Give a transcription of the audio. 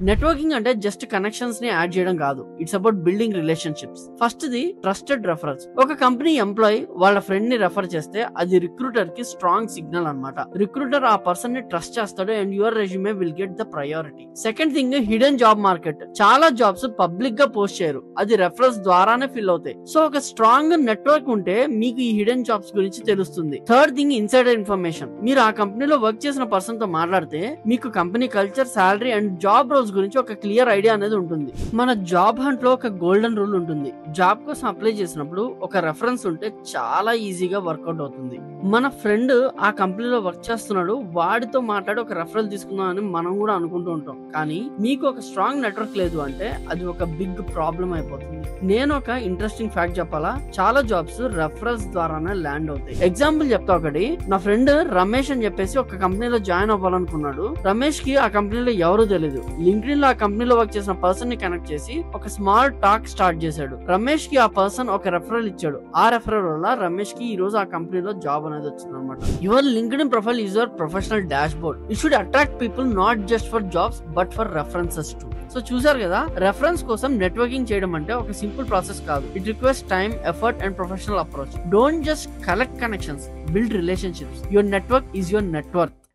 Networking అంటే just connections ని add చేయడం కాదు, it's about building relationships. First the trusted referrals. ఒక కంపెనీ ఎంప్లాయీ వాళ్ళ ఫ్రెండ్ ని రెఫర్ చేస్తే అది రిక్రూటర్ కి స్ట్రాంగ్ సిగ్నల్ అన్నమాట. రిక్రూటర్ ఆ పర్సన్ ని ట్రస్ట్ చేస్తాడు and your resume will get the priority. Second thing hidden job market. చాలా జాబ్స్ పబ్లిక్ గా పోస్ట్ చేయరు, అది రెఫరల్స్ ద్వారానే ఫిల్ అవుతాయి. సో ఒక స్ట్రాంగ్ నెట్వర్క్ ఉంటే మీకు ఈ హిడెన్ జాబ్స్ గురించి తెలుస్తుంది. Third thing insider information. మీరు ఆ కంపెనీలో వర్క్ చేసిన పర్సన్ తో మాట్లాడితే మీకు company culture, salary and job roles గురించి ఒక క్లియర్ ఐడియా అనేది ఉంటుంది. మన జాబ్ హంట్ లో ఒక గోల్డెన్ రూల్ ఉంటుంది. జాబ్ కోసం అప్లై చేసినప్పుడు ఒక రెఫరెన్స్ ఉంటే చాలా ఈజీగా వర్కౌట్ అవుతుంది. మన ఫ్రెండ్ ఆ కంపెనీలో వర్క్ చేస్తున్నాడు, వాడితో మాట్లాడి ఒక రెఫరల్ తీసుకుందాం అని మనం కూడా అనుకుంటూ ఉంటాం. కానీ మీకు ఒక స్ట్రాంగ్ నెట్వర్క్ లేదు అంటే అది ఒక బిగ్ ప్రాబ్లం అయిపోతుంది. నేను ఒక ఇంట్రెస్టింగ్ ఫ్యాక్ట్ చెప్పాలా, చాలా జాబ్స్ రెఫరల్స్ ద్వారానే ల్యాండ్ అవుతాయి. ఎగ్జాంపుల్ చెప్తా ఒకటి. నా ఫ్రెండ్ రమేష్ అని చెప్పేసి ఒక కంపెనీలో జాయిన్ అవ్వాలనుకున్నాడు. రమేష్ కి ఆ కంపెనీలో ఎవరు తెలియదు. లింక్డ్ఇన్ లో ఆ కంపెనీలో వర్క్ చేసిన పర్సన్ ని కనెక్ట్ చేసి ఒక స్మాల్ టాక్ స్టార్ట్ చేశాడు. రమేష్ కి ఆ పర్సన్ ఒక రెఫరల్ ఇచ్చాడు. ఆ రెఫరల్ వల్ల రమేష్ కి ఈ రోజు ఆ కంపెనీలో జాబ్ అనేది వచ్చింది అనమాట. Your LinkedIn profile is your professional dash board. It should attract people not just for jobs but for references to. So చూసారు కదా, రెఫరెన్స్ కోసం నెట్వర్కింగ్ చేయడం అంటే ఒక సింపుల్ ప్రాసెస్ కాదు. It requires time, effort and professional approach. Don't just collect connections, build relationships. Your network is your network.